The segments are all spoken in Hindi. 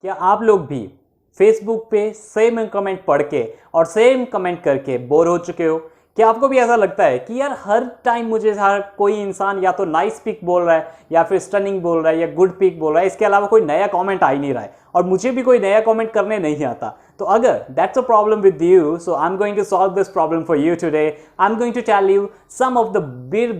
क्या आप लोग भी फेसबुक पे सेम कमेंट पढ़ के और सेम कमेंट करके बोर हो चुके हो? क्या आपको भी ऐसा लगता है कि यार हर टाइम मुझे हर कोई इंसान या तो नाइस पिक बोल रहा है या फिर स्टनिंग बोल रहा है या गुड पिक बोल रहा है, इसके अलावा कोई नया कमेंट आ ही नहीं रहा है और मुझे भी कोई नया कमेंट करने नहीं आता? तो अगर that's a problem with you, so I am going to solve this problem for you today. I am going to tell you some of the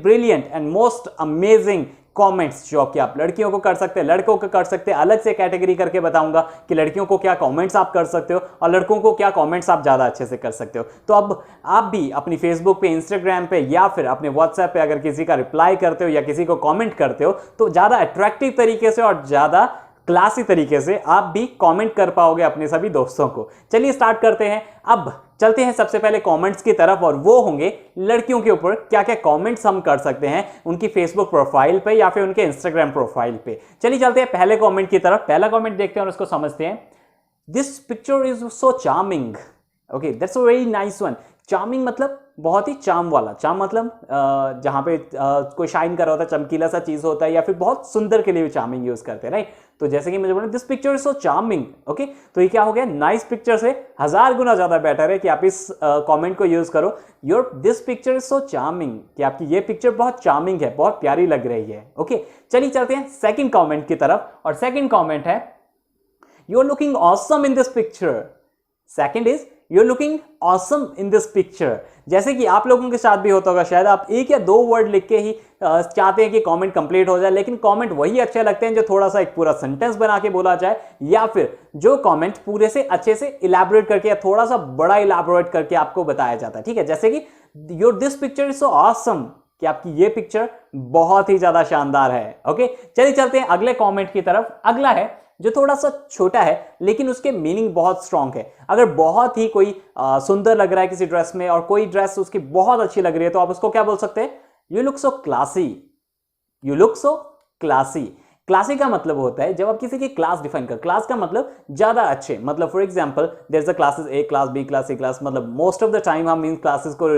brilliant and most amazing comments जो कि आप लड़कियों को कर सकते हैं, लड़कों को कर सकते हैं. अलग से कैटेगरी करके बताऊंगा कि लड़कियों को क्या कमेंट्स आप कर सकते हो और लड़कों को क्या कमेंट्स आप ज्यादा अच्छे से कर सकते हो. तो अब आप भी अपनी फेसबुक पे, इंस्टाग्राम पे या फिर अपने व्हाट्सएप पे अगर किसी का रिप्लाई करते हो या किसी को कमेंट करते हो तो ज्यादा अट्रैक्टिव तरीके से और ज्यादा क्लासी तरीके से आप भी कमेंट कर पाओगे अपने सभी दोस्तों को. चलिए स्टार्ट करते हैं. अब चलते हैं सबसे पहले कमेंट्स की तरफ और वो होंगे लड़कियों के ऊपर क्या क्या कमेंट्स हम कर सकते हैं उनकी फेसबुक प्रोफाइल पे या फिर उनके इंस्टाग्राम प्रोफाइल पे. चलिए चलते हैं पहले कमेंट की तरफ. पहला कमेंट देखते हैं और उसको समझते हैं. This picture is so charming. Okay, that's a very nice one. Charming मतलब बहुत ही चार्म वाला. चार्म मतलब जहां पे कोई शाइन कर रहा होता है, चमकीला सा चीज होता है या फिर बहुत सुंदर के लिए भी चार्मिंग यूज करते हैं, राइट? तो जैसे कि मुझे बोला this picture is so charming. Okay, तो ये क्या हो गया? नाइस पिक्चर से 1000 गुना ज्यादा बेटर है कि आप इस कमेंट को यूज करो. Your this picture is so charming, कि आपकी ये पिक्चर बहुत चार्मिंग है, बहुत प्यारी लग रही है. ओके, चलिए चलते हैं सेकंड कमेंट की तरफ और सेकंड कमेंट है you are looking awesome in this picture. Second is you are looking awesome in this picture. जैसे कि आप लोगों के साथ भी होता होगा, शायद आप एक या दो वर्ड लिख के ही चाहते हैं कि कमेंट कंप्लीट हो जाए, लेकिन कमेंट वही अच्छे लगते हैं जो थोड़ा सा एक पूरा सेंटेंस बना के बोला जाए या फिर जो कमेंट पूरे से अच्छे से इलैबोरेट करके या थोड़ा सा बड़ा इलैबोरेट करके आपको बताया जाता है. ठीक है, जैसे कि your this picture is so awesome, कि आपकी ये पिक्चर बहुत ही ज्यादा शानदार है. ओके, चलिए चलते हैं अगले कमेंट की तरफ. अगला है जो थोड़ा सा छोटा है लेकिन उसके मीनिंग बहुत स्ट्रांग है. अगर बहुत ही कोई सुंदर लग रहा है किसी ड्रेस में और कोई ड्रेस उसकी बहुत अच्छी लग रही है तो आप उसको क्या बोल सकते हैं? You look so classy. You look so classy. Classy का मतलब होता है जब आप किसी की क्लास डिफाइन कर. क्लास का मतलब ज्यादा अच्छे, मतलब for example there is a classes A class, B class, C class. मतलब मोस्ट ऑफ द टाइम हम इन क्लासेस को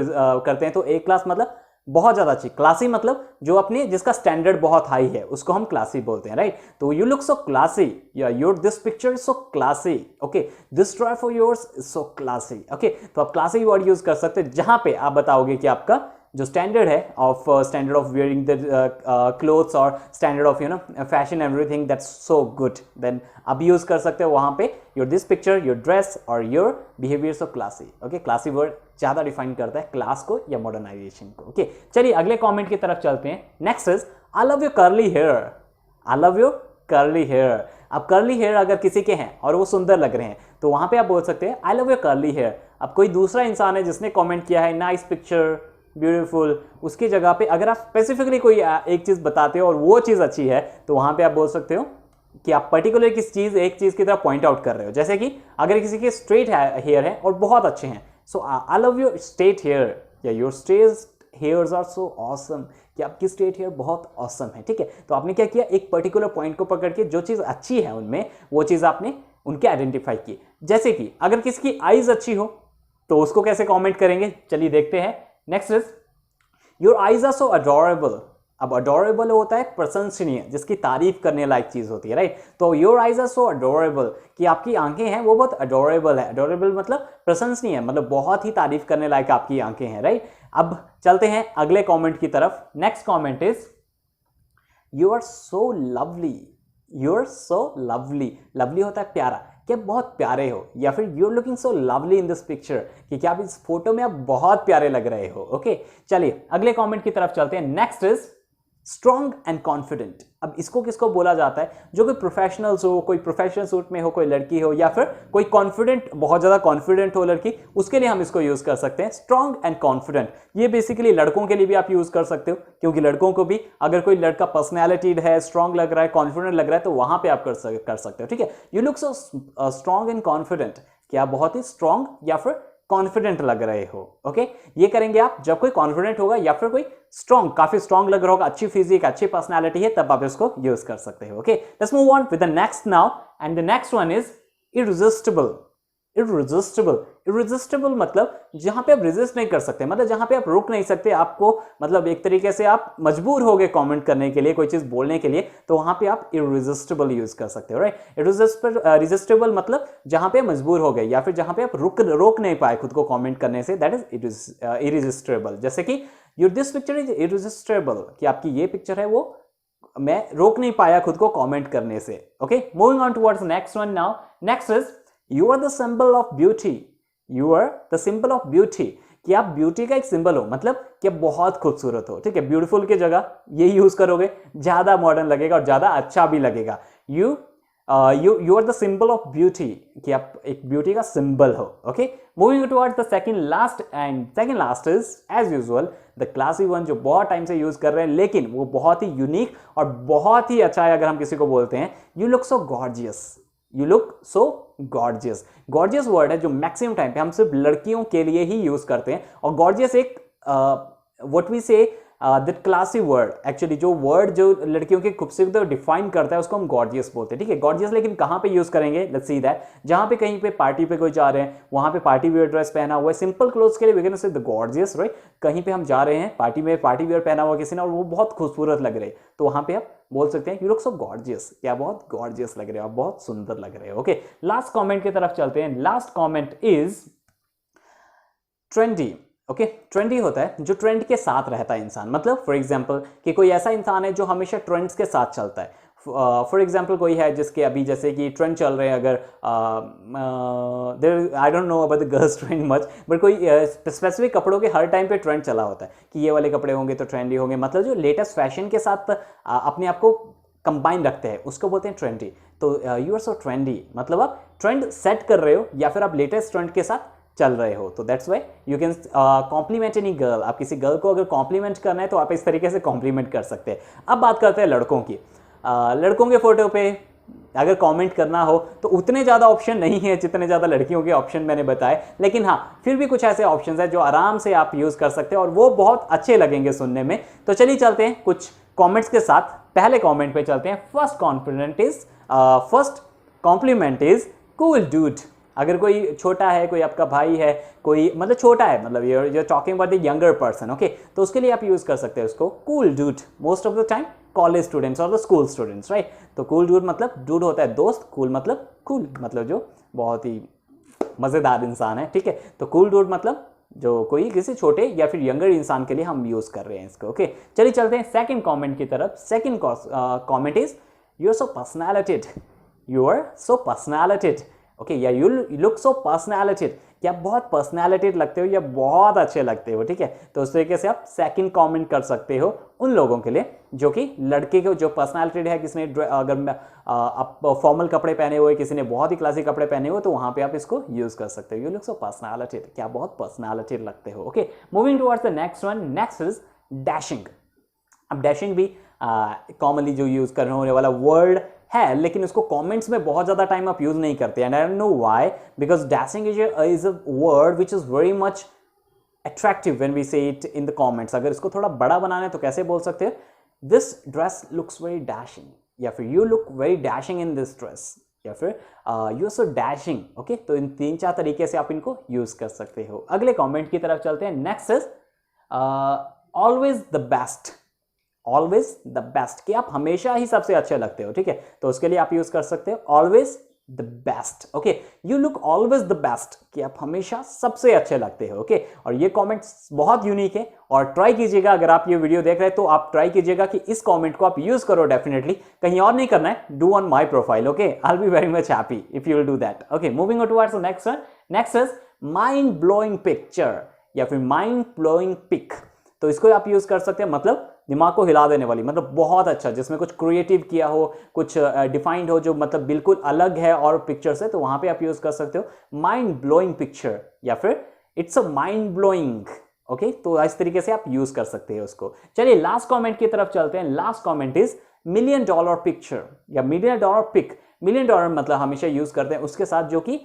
करते हैं. तो ए क्लास मतलब बहुत ज्यादा अच्छी. क्लासी मतलब जो अपने जिसका स्टैंडर्ड बहुत हाई है उसको हम क्लासी बोलते हैं, राइट? तो यू लुक सो क्लासी या your this picture is so classy. Okay, this drive for yours is so classy. Okay, तो आप क्लासी वर्ड यूज कर सकते हैं जहां पे आप बताओगे कि आपका जो स्टैंडर्ड है of standard of wearing the clothes और standard of you know fashion everything, that's so good. Then आप यूज कर सकते हो वहां पे your this picture, your dress और your behaviour so classy. Okay, classy word ज्यादा डिफाइन करता है क्लास को या मॉडर्नाइजेशन को. ओके, चलिए अगले कमेंट की तरफ चलते हैं. Next is I love your curly hair. I love your curly hair. अब कर्ली हेयर अगर किसी के हैं और वो सुंदर लग रहे हैं तो वहां पे आप बोल सकते हैं I love your curly hair. अब कोई दूसरा इंसान है जिसने कमेंट किया है नाइस पिक्चर, ब्यूटीफुल, उसकी जगह पे अगर आप स्पेसिफिकली कोई एक चीज बताते हो और वो चीज अच्छी है तो वहां पे आप बोल सकते हो कि आप पर्टिकुलर किस चीज एक चीज की तरफ पॉइंट आउट कर रहे हो. जैसे कि अगर किसी के स्ट्रेट हेयर है और बहुत अच्छे हैं, so I love your straight hair या your straight hairs are so awesome, कि आपकी स्ट्रेट हेयर बहुत ऑसम है. ठीक है, तो आपने क्या किया? एक पर्टिकुलर पॉइंट को पकड़ के जो चीज अच्छी है उनमें वो चीज आपने उनके आइडेंटिफाई की. जैसे कि अगर किसी की आईज अच्छी हो तो उसको कैसे कमेंट करेंगे? चलिए देखते हैं. Next is your eyes are so adorable. अब अडोरेबल होता है प्रशंसनीय, जिसकी तारीफ करने लायक चीज होती है, राइट? तो your eyes are so adorable, कि आपकी आंखें हैं वो बहुत अडोरेबल है. अडोरेबल मतलब प्रशंसनीय, मतलब बहुत ही तारीफ करने लायक आपकी आंखें हैं, राइट? अब चलते हैं अगले कमेंट की तरफ. Next comment is you are so lovely. You are so lovely. Lovely होता है प्यारा, कि आप बहुत प्यारे हो, या फिर you are looking so lovely in this picture, कि क्या आप इस फोटो में आप बहुत प्यारे लग रहे हो. ओके, चलिए अगले कमेंट की तरफ चलते हैं. Next is strong and confident. अब इसको किसको बोला जाता है? जो कोई प्रोफेशनल्स हो, कोई प्रोफेशनल सूट में हो, कोई लड़की हो या फिर कोई कॉन्फिडेंट, बहुत ज्यादा कॉन्फिडेंट हो लड़की, उसके लिए हम इसको यूज कर सकते हैं स्ट्रॉन्ग एंड कॉन्फिडेंट. ये बेसिकली लड़कों के लिए भी आप यूज कर सकते हो, क्योंकि लड़कों को भी अगर कोई लड़का पर्सनैलिटी है, स्ट्रॉन्ग लग रहा है, कॉन्फिडेंट लग रहा है तो वहां पर आप कर सकते हो. ठीक है, you look so strong and confident, कि आप बहुत ही स्ट्रॉन्ग या फिर कॉन्फिडेंट लग रहे हो. ओके, ये करेंगे आप जब कोई कॉन्फिडेंट होगा या फिर कोई स्ट्रॉन्ग, काफी स्ट्रॉन्ग लग रहा होगा, अच्छी फिजिक, अच्छी पर्सनालिटी है, तब आप इसको यूज कर सकते हो. Okay, let's move on with the next now, and the next one is irresistible. Irresistible, irresistible मतलब जहां पे आप रेजिस्ट नहीं कर सकते, मतलब जहां पे आप रुक नहीं सकते, आपको मतलब एक तरीके से आप मजबूर हो गए कमेंट करने के लिए, कोई चीज बोलने के लिए, तो वहां पे आप इररेजिस्टिबल यूज कर सकते हो, राइट। इररेजिस्टिबल मतलब जहां पे मजबूर हो गए या फिर जहां पे आप रोक नहीं पाए खुद को कमेंट करने से, दैट इज इररेजिस्टिबल। जैसे कि योर दिस पिक्चर इज इररेजिस्टिबल, कि आपकी ये पिक्चर है वो मैं रोक नहीं पाया खुद को कमेंट करने से। Okay, moving on towards next one now. Next is you are the symbol of beauty, you are the symbol of beauty, कि आप ब्यूटी का एक सिंबल हो, मतलब कि आप बहुत खूबसूरत हो, ठीक है। ब्यूटीफुल की जगह ये यूज करोगे, ज्यादा मॉडर्न लगेगा और ज्यादा अच्छा भी लगेगा। You are the symbol of beauty, कि आप एक ब्यूटी का सिंबल हो। Okay, moving towards the second last is as usual the classy one, जो बहुत टाइम से यूज कर रहे हैं लेकिन वो बहुत ही यूनिक और बहुत ही अच्छा है। अगर हम किसी को बोलते हैं you look so gorgeous, you look so gorgeous. Gorgeous word है जो मैक्सिमम टाइम पे हम सिर्फ लड़कियों के लिए ही यूज करते हैं, और गॉर्जियस एक what we say that classy word, actually जो वर्ड जो लड़कियों की खूबसूरती को डिफाइन करता है उसको हम गॉर्जियस बोलते हैं, ठीक है। गॉर्जियस लेकिन कहां पे यूज करेंगे, लेट्स सी दैट, जहां पे कहीं पे पार्टी पे कोई जा रहे हैं, वहां पे पार्टी वियर ड्रेस पहना हुआ है, सिंपल क्लोथ्स के लिए we can say the gorgeous, right. कहीं पे हम जा रहे हैं पार्टी में, पार्टी वियर पहना हुआ किसी ने और वो बहुत खूबसूरत लग रहे हैं, तो वहां पे आप बोल सकते हैं यू लुक सो गॉर्जियस, क्या बहुत गॉर्जियस लग रहे हो, आप बहुत सुंदर लग रहे हो। ओके, लास्ट कमेंट की तरफ चलते हैं। Last comment is trendy. Okay, trendy होता है जो ट्रेंड के साथ रहता है इंसान, मतलब फॉर एग्जांपल कि कोई ऐसा इंसान है जो हमेशा ट्रेंड्स के साथ चलता है। फॉर एग्जांपल कोई है जिसके अभी जैसे कि ट्रेंड चल रहे हैं, अगर आई don't know about the girls trend much, but कोई स्पेसिफिक कपड़ों के हर टाइम पे ट्रेंड चला होता है कि ये वाले कपड़े होंगे तो ट्रेंडी होंगे, मतलब जो लेटेस्ट फैशन के साथ अपने आप को कंबाइन रखते हैं उसको बोलते हैं ट्रेंडी। तो यू आर सो ट्रेंडी, मतलब आप ट्रेंड सेट कर रहे हो या फिर आप लेटेस्ट ट्रेंड के साथ चल रहे हो, तो that's why you can compliment any girl. आप किसी गर्ल को अगर कॉम्प्लीमेंट करना है तो आप इस तरीके से कॉम्प्लीमेंट कर सकते हैं। अब बात करते हैं लड़कों की। लड़कों के फोटो पे अगर कमेंट करना हो तो उतने ज़्यादा ऑप्शन नहीं है जितने ज़्यादा लड़कियों के ऑप्शन मैंने बताए, लेकिन हाँ फिर भी कुछ ऐसे ऑप्शन है जो आराम से आप यूज़ कर सकते हैं और वो बहुत अच्छे लगेंगे सुनने में। तो चलिए चलते हैं कुछ कॉमेंट्स के साथ। पहले कॉमेंट पे चलते हैं। First compliment is cool dude. अगर कोई छोटा है, कोई आपका भाई है, कोई मतलब छोटा है, मतलब you're talking about the younger person, okay, तो उसके लिए आप यूज कर सकते हैं उसको cool dude. Most of the time college students और द स्कूल स्टूडेंट्स, राइट। तो कूल डूड मतलब डूड होता है दोस्त, कूल मतलब जो बहुत ही मजेदार इंसान है, ठीक है। तो कूल डूड मतलब जो कोई किसी छोटे या फिर यंगर इंसान के लिए हम यूज कर रहे हैं इसको। ओके, चलिए चलते हैं सेकंड कमेंट की तरफ। Second comment is you are so personalited, you are so personalited, okay, या यू लुक सो पर्सनैलिटेड, कि आप बहुत पर्सनैलिटेड लगते हो या बहुत अच्छे लगते हो, ठीक है। तो उस तरीके से आप सेकंड कमेंट कर सकते हो उन लोगों के लिए जो कि लड़के के जो पर्सनैलिटेड है, किसी ने अगर आप फॉर्मल कपड़े पहने हुए, किसी ने बहुत ही क्लासिक कपड़े पहने हुए, तो वहां पे आप इसको यूज कर सकते हो। यू लुक सो पर्सनैलिटेड, क्या बहुत पर्सनैलिटेड लगते हो। Okay, moving towards the next one. Next is dashing. अब डैशिंग भी कॉमनली जो यूज करने होने वाला वर्ड है, लेकिन उसको कमेंट्स में बहुत ज्यादा टाइम आप यूज नहीं करते, and I don't know why, because dashing is a word which is very much attractive when we say it in the comments. अगर इसको थोड़ा बड़ा बनाना है तो कैसे बोल सकते हैं, this dress looks very dashing, या फिर you look very dashing in this dress, या फिर you are so dashing. Okay, तो इन 3-4 तरीके से आप इनको यूज कर सकते हो। अगले कॉमेंट की तरफ चलते हैं। Next is always the best. Always the best, कि आप हमेशा ही सबसे अच्छे लगते हो, ठीक है। तो उसके लिए आप यूज कर सकते हो always the best. Okay, you look always the best, कि आप हमेशा सबसे अच्छे लगते हो। ओके, और ये कमेंट्स बहुत यूनिक है और ट्राई कीजिएगा। अगर आप ये वीडियो देख रहे हैं तो आप ट्राई कीजिएगा कि इस कमेंट को आप यूज करो डेफिनेटली, कहीं और नहीं करना है, do on my profile. Okay, I will be very much happy if you will do that. Okay, moving towards the next one. Next is mind blowing picture या फिर माइंड ब्लोइंग पिक। तो इसको आप यूज कर सकते हैं, मतलब दिमाग को हिला देने वाली, मतलब बहुत अच्छा, जिसमें कुछ क्रिएटिव किया हो, कुछ डिफाइंड हो, जो मतलब बिल्कुल अलग है और पिक्चर से, तो वहां पे आप यूज कर सकते हो माइंड ब्लोइंग पिक्चर या फिर it's a mind blowing. Okay, तो इस तरीके से आप यूज कर सकते हैं उसको। चलिए लास्ट कमेंट की तरफ चलते हैं। Last comment is $1 million picture या $1 million पिक। $1 million मतलब हमेशा यूज करते हैं उसके साथ जो कि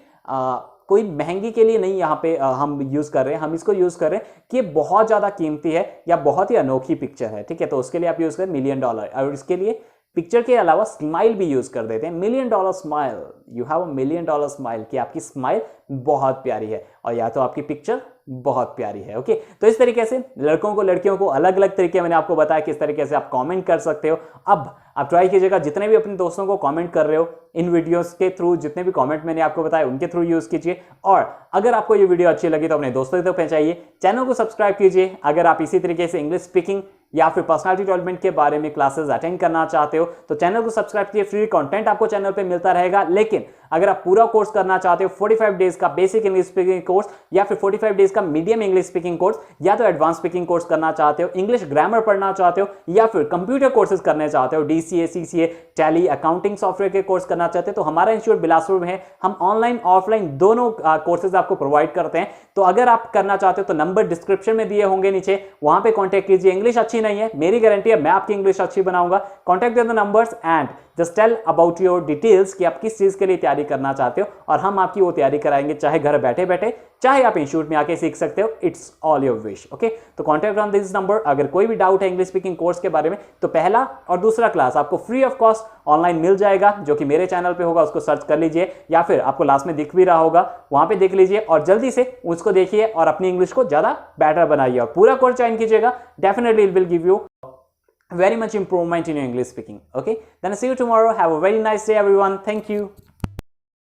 कोई महंगी के लिए नहीं, यहाँ पे हम यूज कर रहे हैं, हम इसको यूज कर रहे हैं कि बहुत ज्यादा कीमती है या बहुत ही अनोखी पिक्चर है, ठीक है। तो उसके लिए आप यूज करें $1 million, और इसके लिए पिक्चर के अलावा स्माइल भी यूज कर देते हैं। Million dollar smile, you have a million dollar smile, कि आपकी स्माइल बहुत प्यारी है और या तो आपकी पिक्चर बहुत प्यारी है। ओके, तो इस तरीके से लड़कों को लड़कियों को अलग अलग तरीके मैंने आपको बताया किस तरीके से आप कमेंट कर सकते हो। अब आप ट्राई कीजिएगा, जितने भी अपने दोस्तों को कमेंट कर रहे हो इन वीडियोस के थ्रू, जितने भी कमेंट मैंने आपको बताया उनके थ्रू यूज कीजिए। और अगर आपको ये वीडियो अच्छी लगी तो अपने दोस्तों तक पहुंचाइए, चैनल को सब्सक्राइब कीजिए। अगर आप इसी तरीके से इंग्लिश स्पीकिंग या फिर पर्सनालिटी डेवलपमेंट के बारे में क्लासेस अटेंड करना चाहते हो तो चैनल को सब्सक्राइब कीजिए, फ्री कंटेंट आपको चैनल पे मिलता रहेगा। लेकिन अगर आप पूरा कोर्स करना चाहते हो, 45 डेज का बेसिक इंग्लिश स्पीकिंग कोर्स या फिर 45 डेज का मीडियम इंग्लिश स्पीकिंग कोर्स या तो एडवांस स्पीकिंग कोर्स करना चाहते हो, इंग्लिश ग्रामर पढ़ना चाहते हो या फिर कंप्यूटर कोर्सेज करने चाहते हो, DCA, CCA, tally, accounting software के कोर्स करना चाहते हो, तो हमारा इंस्टीट्यूट बिलासपुर में है। हम ऑनलाइन ऑफलाइन दोनों कोर्सेज आपको प्रोवाइड करते हैं। तो अगर आप करना चाहते हो तो नंबर डिस्क्रिप्शन में दिए होंगे नीचे, वहां पे कांटेक्ट कीजिए। इंग्लिश अच्छी नहीं है, मेरी गारंटी है मैं आपकी इंग्लिश अच्छी बनाऊंगा। Contact the numbers and just tell about your details कि आप किस चीज के लिए तैयारी करना चाहते हो और हम आपकी वो तैयारी कराएंगे, चाहे घर बैठे बैठे, चाहे आप इंस्टीट्यूट में आके सीख सकते हो। It's all your wish. Okay, तो कांटेक्ट ऑन दिस नंबर। अगर कोई भी डाउट है इंग्लिश स्पीकिंग कोर्स के बारे में तो पहला और दूसरा क्लास आपको फ्री ऑफ कॉस्ट ऑनलाइन मिल जाएगा, जो कि मेरे चैनल पे होगा, उसको सर्च कर लीजिए या फिर आपको लास्ट में दिख भी रहा होगा, वहां पे देख लीजिए और जल्दी से उसको देखिए और अपनी इंग्लिश को ज्यादा बेटर बनाइए और पूरा कोर्स ज्वाइन कीजिएगा। Definitely it will give you very much improvement in your English speaking. Okay, then see you tomorrow. Have a very nice day everyone. Thank you.